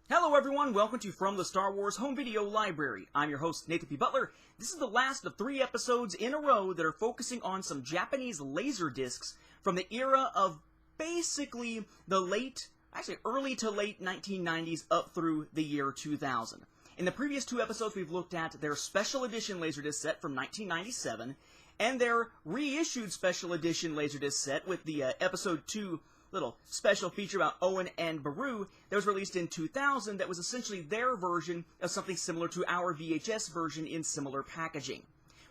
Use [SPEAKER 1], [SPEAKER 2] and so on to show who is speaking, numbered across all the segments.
[SPEAKER 1] Hello everyone, welcome to From the Star Wars Home Video Library. I'm your host, Nathan P. Butler. This is the last of 3 episodes in a row that are focusing on some Japanese LaserDiscs from the era of basically the early to late 1990s up through the year 2000. In the previous 2 episodes, we've looked at their special edition LaserDisc set from 1997 and their reissued special edition LaserDisc set with the episode 2 little special feature about Owen and Baru that was released in 2000 that was essentially their version of something similar to our VHS version in similar packaging.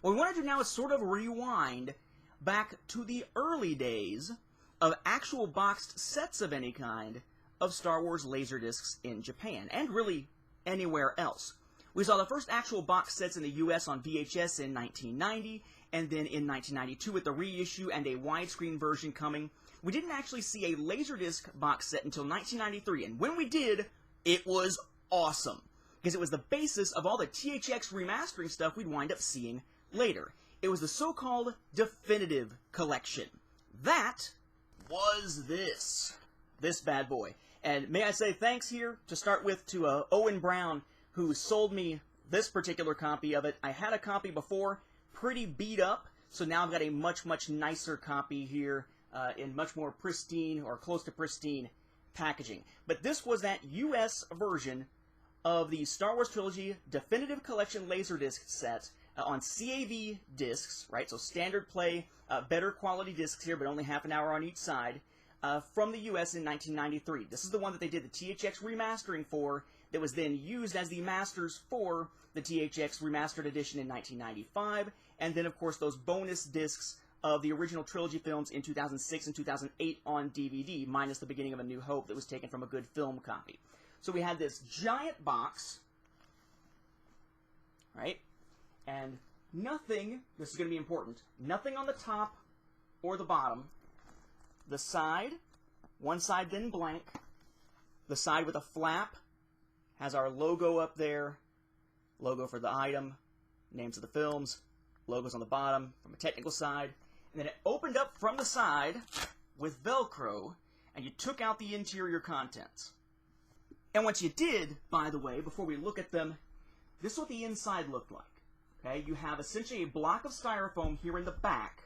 [SPEAKER 1] What we want to do now is sort of rewind back to the early days of actual boxed sets of any kind of Star Wars LaserDiscs in Japan, and really anywhere else. We saw the first actual box sets in the US on VHS in 1990, and then in 1992 with the reissue and a widescreen version coming. We didn't actually see a LaserDisc box set until 1993, and when we did, it was awesome, because it was the basis of all the THX remastering stuff we'd wind up seeing later. It was the so-called Definitive Collection. That was this bad boy. And may I say thanks here, to start with, to Owen Brown, who sold me this particular copy of it. I had a copy before, pretty beat up, so now I've got a much, much nicer copy here in much more pristine, or close to pristine, packaging. But this was that US version of the Star Wars Trilogy Definitive Collection LaserDisc set on CAV discs, right? So standard play, better quality discs here, but only half an hour on each side, from the US in 1993. This is the one that they did the THX remastering for, that was then used as the masters for the THX remastered edition in 1995, and then of course those bonus discs of the original trilogy films in 2006 and 2008 on DVD, minus the beginning of A New Hope that was taken from a good film copy. So we had this giant box, right? And nothing, this is going to be important, nothing on the top or the bottom. The side, one side then blank, the side with a flap has our logo up there, logo for the item, names of the films, logos on the bottom from a technical side, and then it opened up from the side with Velcro, and you took out the interior contents. And what you did, by the way, before we look at them, this is what the inside looked like. Okay, you have essentially a block of styrofoam here in the back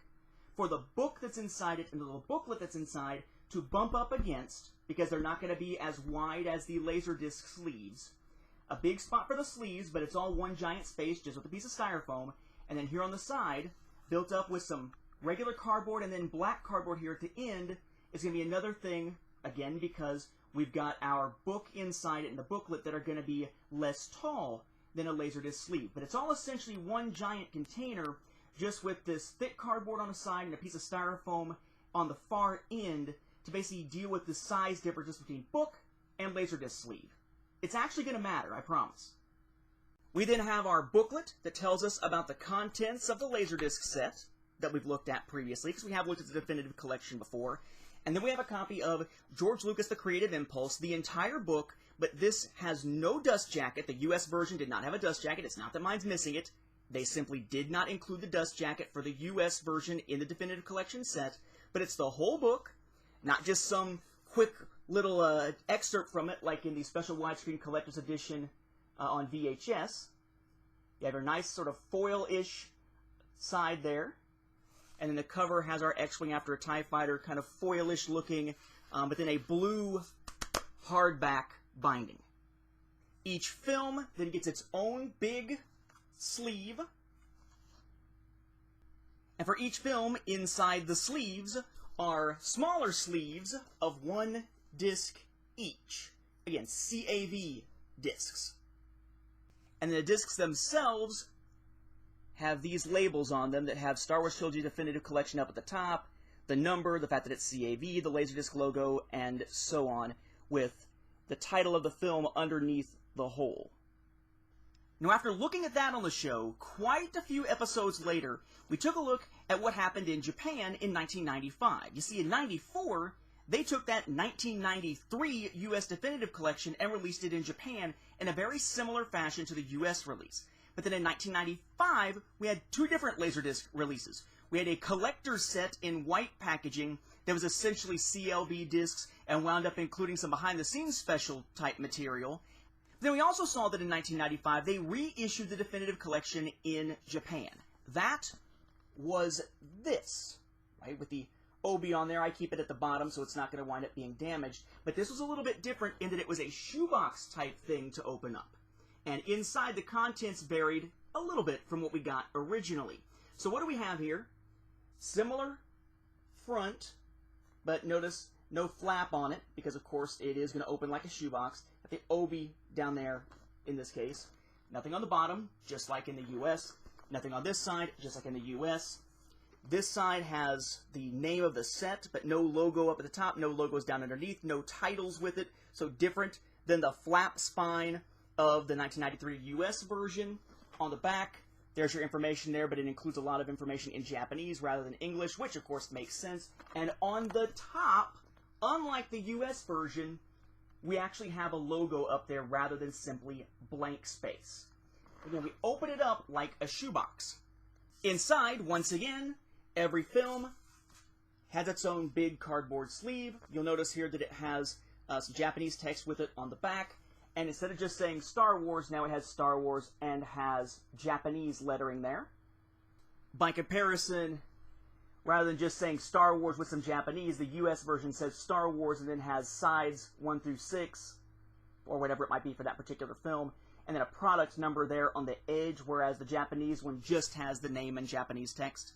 [SPEAKER 1] for the book that's inside it and the little booklet that's inside to bump up against, because they're not going to be as wide as the LaserDisc sleeves. A big spot for the sleeves, but it's all one giant space just with a piece of styrofoam. And then here on the side, built up with some regular cardboard and then black cardboard here at the end, is going to be another thing, again, because we've got our book inside it and the booklet that are going to be less tall than a LaserDisc sleeve. But it's all essentially one giant container, just with this thick cardboard on the side and a piece of styrofoam on the far end to basically deal with the size differences between book and LaserDisc sleeve. It's actually going to matter, I promise. We then have our booklet that tells us about the contents of the LaserDisc set that we've looked at previously, because we have looked at the Definitive Collection before. And then we have a copy of George Lucas' The Creative Impulse, the entire book, but this has no dust jacket. The US version did not have a dust jacket. It's not that mine's missing it. They simply did not include the dust jacket for the US version in the Definitive Collection set, but it's the whole book, not just some quick little excerpt from it, like in the special widescreen collector's edition on VHS. You have your nice sort of foil-ish side there. And then the cover has our X-Wing after a TIE Fighter, kind of foil-ish looking, but then a blue hardback binding. Each film then gets its own big sleeve. And for each film, inside the sleeves are smaller sleeves of 1 disc each. Again, CAV discs. And the discs themselves have these labels on them that have Star Wars Trilogy Definitive Collection up at the top, the number, the fact that it's CAV, the LaserDisc logo, and so on, with the title of the film underneath the whole. Now, after looking at that on the show, quite a few episodes later, we took a look at what happened in Japan in 1995. You see, in 94, they took that 1993 US Definitive Collection and released it in Japan in a very similar fashion to the US release. But then in 1995, we had 2 different LaserDisc releases. We had a collector's set in white packaging that was essentially CLV discs and wound up including some behind-the-scenes special type material. Then we also saw that in 1995, they reissued the Definitive Collection in Japan. That was this, right, with the obi on there. I keep it at the bottom so it's not going to wind up being damaged. But this was a little bit different in that it was a shoebox type thing to open up. And inside, the contents varied a little bit from what we got originally. So what do we have here? Similar front, but notice no flap on it, because of course it is going to open like a shoebox. Got the obi down there in this case. Nothing on the bottom, just like in the US. Nothing on this side, just like in the US. This side has the name of the set, but no logo up at the top, no logos down underneath, no titles with it, so different than the flap spine of the 1993 US version. On the back, there's your information there, but it includes a lot of information in Japanese rather than English, which of course makes sense. And on the top, unlike the US version, we actually have a logo up there rather than simply blank space. Again, we open it up like a shoebox. Inside, once again, every film has its own big cardboard sleeve. You'll notice here that it has some Japanese text with it on the back. And instead of just saying Star Wars, now it has Star Wars and has Japanese lettering there. By comparison, rather than just saying Star Wars with some Japanese, the US version says Star Wars and then has sides 1 through 6, or whatever it might be for that particular film, and then a product number there on the edge, whereas the Japanese one just has the name in Japanese text.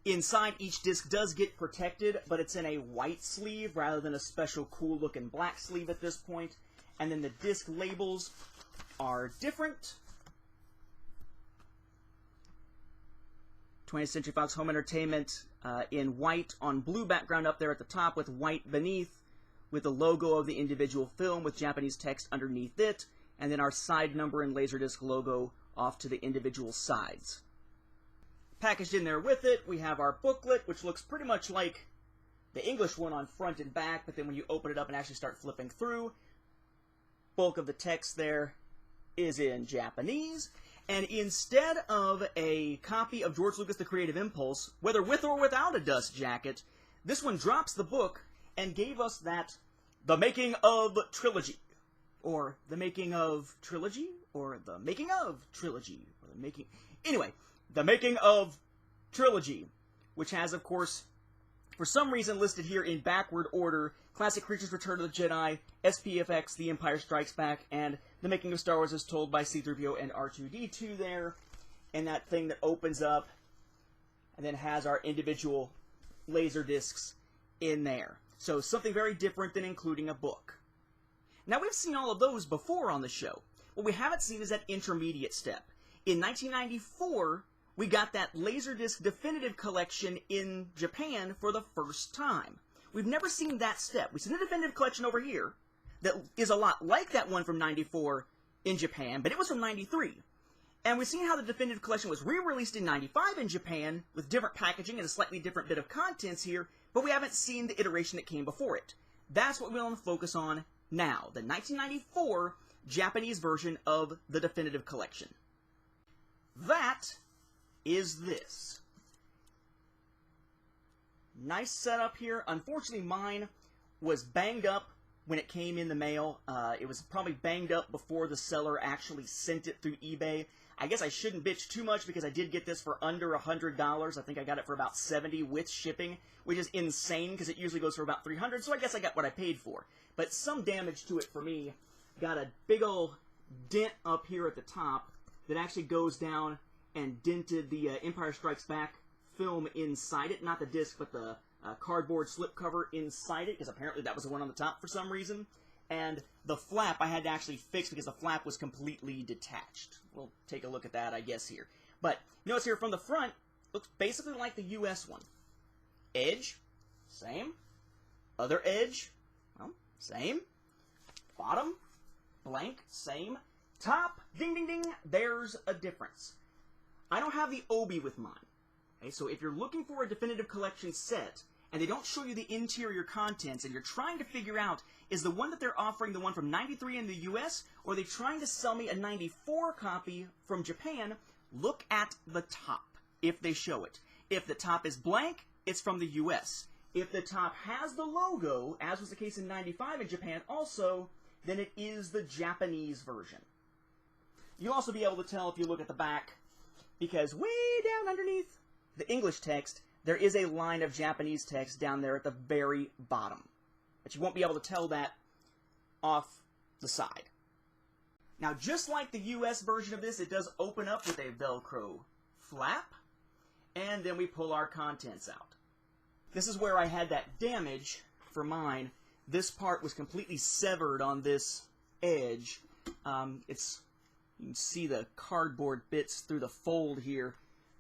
[SPEAKER 1] Inside, each disc does get protected, but it's in a white sleeve rather than a special cool-looking black sleeve at this point. And then the disc labels are different. 20th Century Fox Home Entertainment in white on blue background up there at the top with white beneath, with the logo of the individual film with Japanese text underneath it, and then our side number and LaserDisc logo off to the individual sides. Packaged in there with it, we have our booklet, which looks pretty much like the English one on front and back, but then when you open it up and actually start flipping through, bulk of the text there is in Japanese. And instead of a copy of George Lucas' The Creative Impulse, whether with or without a dust jacket, this one drops the book and gave us that The Making of Trilogy, or The Making of Trilogy, or The Making of Trilogy, or The Making... Anyway, The Making of Trilogy, which has, of course, for some reason listed here in backward order, Classic Creatures Return of the Jedi, SPFX, The Empire Strikes Back, and The Making of Star Wars as told by C-3PO and R2-D2 there, and that thing that opens up and then has our individual laser discs in there. So something very different than including a book. Now, we've seen all of those before on the show. What we haven't seen is that intermediate step. In 1994, we got that LaserDisc Definitive Collection in Japan for the first time. We've never seen that step. We've seen the Definitive Collection over here that is a lot like that one from 94 in Japan, but it was from 93. And we've seen how the Definitive Collection was re-released in 95 in Japan with different packaging and a slightly different bit of contents here, but we haven't seen the iteration that came before it. That's what we want to focus on now, the 1994 Japanese version of the Definitive Collection. That is this. Nice setup here. Unfortunately, mine was banged up when it came in the mail. It was probably banged up before the seller actually sent it through eBay. I guess I shouldn't bitch too much because I did get this for under $100. I think I got it for about $70 with shipping, which is insane because it usually goes for about $300, so I guess I got what I paid for. But some damage to it for me. Got a big old dent up here at the top that actually goes down and dented the Empire Strikes Back film inside it. Not the disc, but the cardboard slipcover inside it, because apparently that was the one on the top for some reason. And the flap I had to actually fix because the flap was completely detached. We'll take a look at that, I guess, here. But notice here from the front, looks basically like the US one. Edge, same. Other edge, well, same. Bottom, blank, same. Top, ding, ding, ding, there's a difference. I don't have the obi with mine. Okay, so if you're looking for a Definitive Collection set, and they don't show you the interior contents, and you're trying to figure out, is the one that they're offering the one from 93 in the US, or are they trying to sell me a 94 copy from Japan, look at the top, if they show it. If the top is blank, it's from the US. If the top has the logo, as was the case in 95 in Japan also, than it is the Japanese version. You'll also be able to tell if you look at the back, because way down underneath the English text, there is a line of Japanese text down there at the very bottom. But you won't be able to tell that off the side. Now, just like the US version of this, it does open up with a Velcro flap, and then we pull our contents out. This is where I had that damage for mine. This part was completely severed on this edge. You can see the cardboard bits through the fold here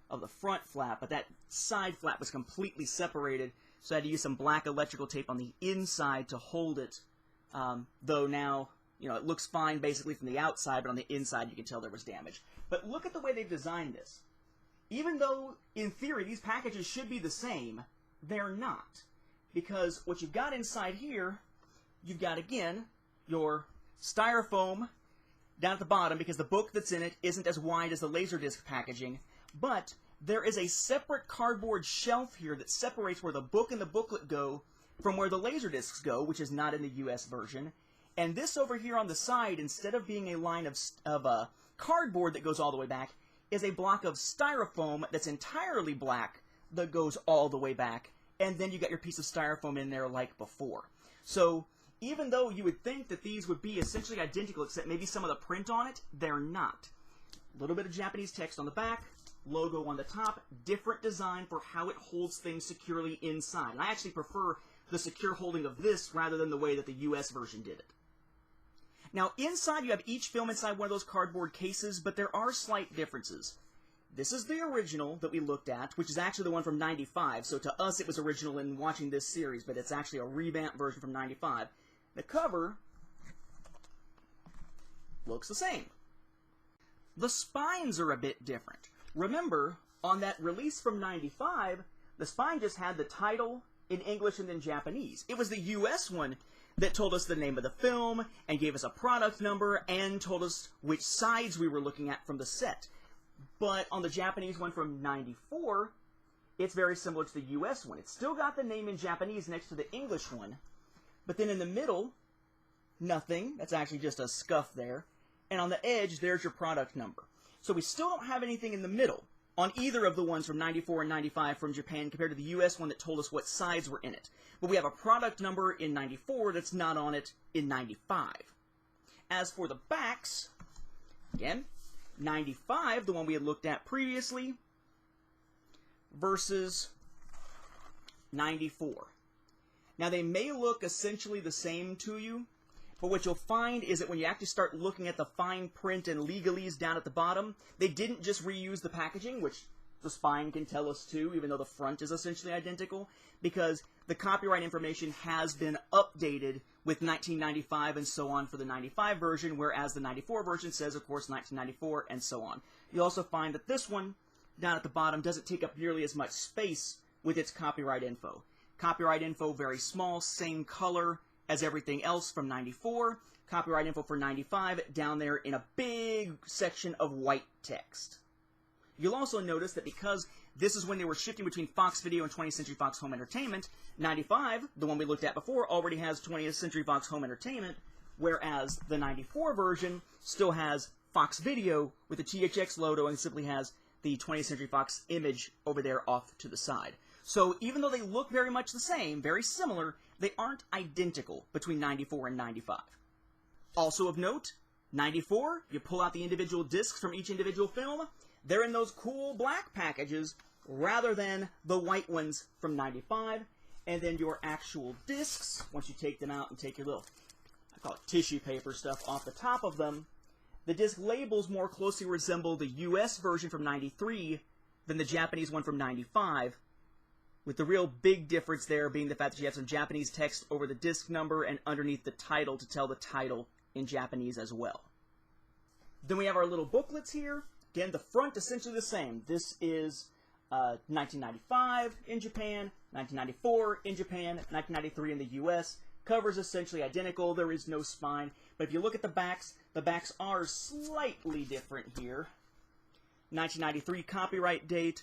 [SPEAKER 1] of the front flap, but that side flap was completely separated, so I had to use some black electrical tape on the inside to hold it, though now, you know, it looks fine basically from the outside, but on the inside you can tell there was damage. But look at the way they've designed this. Even though, in theory, these packages should be the same, they're not. Because what you've got inside here, you've got, again, your styrofoam down at the bottom, because the book that's in it isn't as wide as the LaserDisc packaging, but there is a separate cardboard shelf here that separates where the book and the booklet go from where the LaserDiscs go, which is not in the US version. And this over here on the side, instead of being a line of cardboard that goes all the way back, is a block of styrofoam that's entirely black that goes all the way back, and then you got your piece of styrofoam in there like before. So even though you would think that these would be essentially identical, except maybe some of the print on it, they're not. A little bit of Japanese text on the back, logo on the top, different design for how it holds things securely inside. And I actually prefer the secure holding of this rather than the way that the US version did it. Now, inside you have each film inside one of those cardboard cases, but there are slight differences. This is the original that we looked at, which is actually the one from '95, so to us it was original in watching this series, but it's actually a revamped version from '95. The cover looks the same. The spines are a bit different. Remember, on that release from '95, the spine just had the title in English and then Japanese. It was the US one that told us the name of the film, and gave us a product number, and told us which sides we were looking at from the set. But on the Japanese one from '94, it's very similar to the US one. It's still got the name in Japanese next to the English one, but then in the middle, nothing. That's actually just a scuff there. And on the edge, there's your product number. So we still don't have anything in the middle on either of the ones from '94 and '95 from Japan compared to the US one that told us what sides were in it. But we have a product number in '94 that's not on it in '95. As for the backs, again, '95, the one we had looked at previously, versus '94. Now, they may look essentially the same to you, but what you'll find is that when you actually start looking at the fine print and legalese down at the bottom, they didn't just reuse the packaging, which the spine can tell us too, even though the front is essentially identical, because the copyright information has been updated with 1995 and so on for the '95 version, whereas the '94 version says, of course, 1994 and so on. You'll also find that this one, down at the bottom, doesn't take up nearly as much space with its copyright info. Copyright info very small, same color as everything else from '94. Copyright info for '95 down there in a big section of white text. You'll also notice that because this is when they were shifting between Fox Video and 20th Century Fox Home Entertainment, '95, the one we looked at before, already has 20th Century Fox Home Entertainment, whereas the '94 version still has Fox Video with the THX logo and simply has the 20th Century Fox image over there off to the side. So even though they look very much the same, very similar, they aren't identical between '94 and '95. Also of note, '94, you pull out the individual discs from each individual film, they're in those cool black packages rather than the white ones from '95. And then your actual discs, once you take them out and take your little, I call it tissue paper stuff, off the top of them, the disc labels more closely resemble the US version from '93 than the Japanese one from '95, with the real big difference there being the fact that you have some Japanese text over the disc number and underneath the title to tell the title in Japanese as well. Then we have our little booklets here. Again, the front essentially the same. This is 1995 in Japan, 1994 in Japan, 1993 in the US. Covers essentially identical. There is no spine. But if you look at the backs are slightly different here. 1993 copyright date,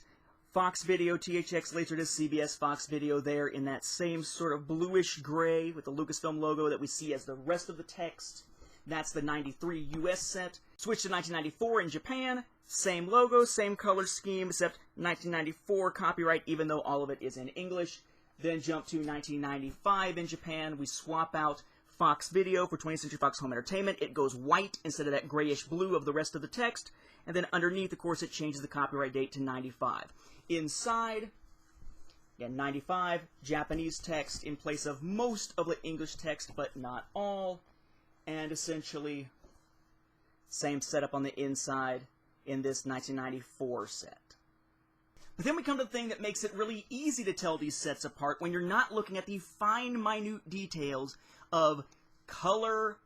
[SPEAKER 1] Fox Video, THX, LaserDisc, CBS, Fox Video there in that same sort of bluish gray with the Lucasfilm logo that we see as the rest of the text. That's the 93 US set. Switch to 1994 in Japan. Same logo, same color scheme, except 1994 copyright, even though all of it is in English. Then jump to 1995 in Japan. We swap out Fox Video for 20th Century Fox Home Entertainment. It goes white instead of that grayish blue of the rest of the text. And then underneath, of course, it changes the copyright date to 95. Inside, again, 95, Japanese text in place of most of the English text, but not all. And essentially, same setup on the inside in this 1994 set. But then we come to the thing that makes it really easy to tell these sets apart when you're not looking at the fine, minute details of color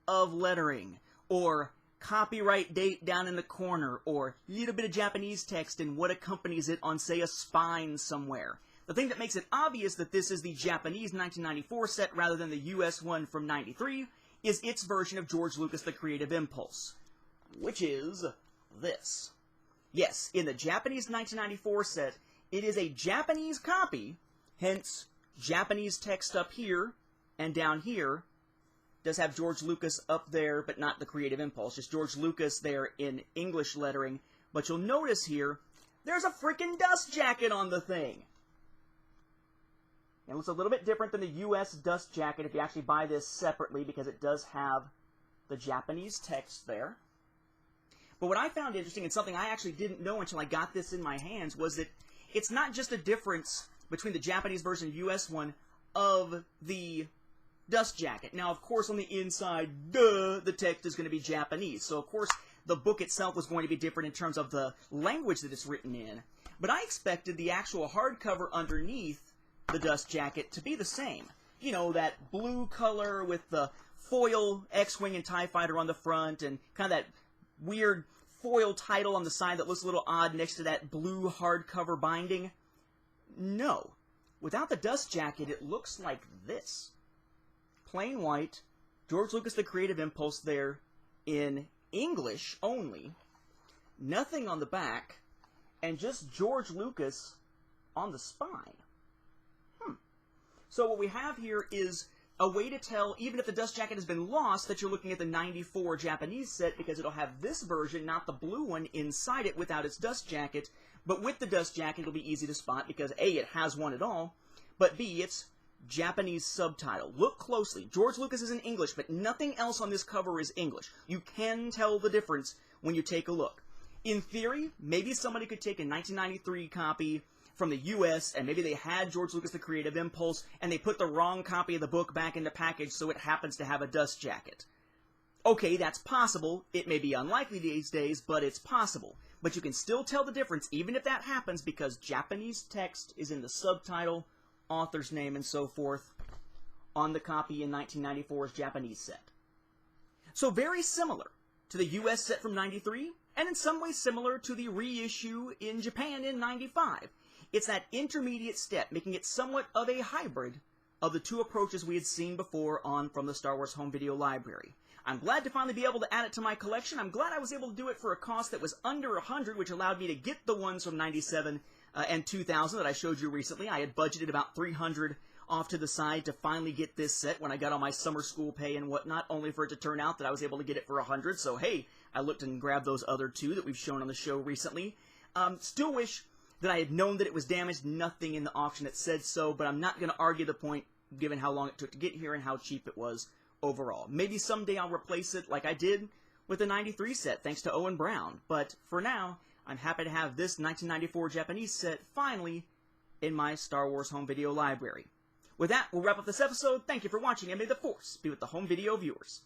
[SPEAKER 1] of lettering, or copyright date down in the corner, or a little bit of Japanese text and what accompanies it on, say, a spine somewhere. The thing that makes it obvious that this is the Japanese 1994 set rather than the US one from 93 is its version of George Lucas' The Creative Impulse, which is this. Yes, in the Japanese 1994 set, it is a Japanese copy, hence Japanese text up here and down here. Does have George Lucas up there, but not The Creative Impulse, just George Lucas there in English lettering. But you'll notice here, there's a freaking dust jacket on the thing. It looks a little bit different than the US dust jacket if you actually buy this separately, because it does have the Japanese text there. But what I found interesting, and something I actually didn't know until I got this in my hands, was that it's not just a difference between the Japanese version and US one of the dust jacket. Now, of course, on the inside, the text is going to be Japanese. So, of course, the book itself was going to be different in terms of the language that it's written in. But I expected the actual hardcover underneath the dust jacket to be the same. You know, that blue color with the foil X-Wing and TIE Fighter on the front, and kind of that weird foil title on the side that looks a little odd next to that blue hardcover binding. No. Without the dust jacket, it looks like this. Plain white, George Lucas' The Creative Impulse there in English only, nothing on the back, and just George Lucas on the spine. So what we have here is a way to tell, even if the dust jacket has been lost, that you're looking at the 94 Japanese set, because it'll have this version, not the blue one, inside it without its dust jacket. But with the dust jacket, it'll be easy to spot, because A, it has one at all, but B, it's Japanese subtitle. Look closely. George Lucas is in English, but nothing else on this cover is English. You can tell the difference when you take a look. In theory, maybe somebody could take a 1993 copy from the US, and maybe they had George Lucas' The Creative Impulse, and they put the wrong copy of the book back in the package so it happens to have a dust jacket. Okay, that's possible. It may be unlikely these days, but it's possible. But you can still tell the difference, even if that happens, because Japanese text is in the subtitle, author's name, and so forth on the copy in 1994's Japanese set. So very similar to the US set from 93, and in some ways similar to the reissue in Japan in 95. It's that intermediate step, making it somewhat of a hybrid of the two approaches we had seen before on From the Star Wars Home Video Library. I'm glad to finally be able to add it to my collection. I'm glad I was able to do it for a cost that was under $100, which allowed me to get the ones from 97 and 2000 that I showed you recently. I had budgeted about $300 off to the side to finally get this set when I got all my summer school pay and whatnot, only for it to turn out that I was able to get it for $100. So hey, I looked and grabbed those other two that we've shown on the show recently. Still wish that I had known that it was damaged. Nothing in the auction that said so, but I'm not going to argue the point given how long it took to get here and how cheap it was overall. Maybe someday I'll replace it like I did with the 93 set, thanks to Owen Brown. But for now, I'm happy to have this 1994 Japanese set finally in my Star Wars home video library. With that, we'll wrap up this episode. Thank you for watching, and may the Force be with the home video viewers.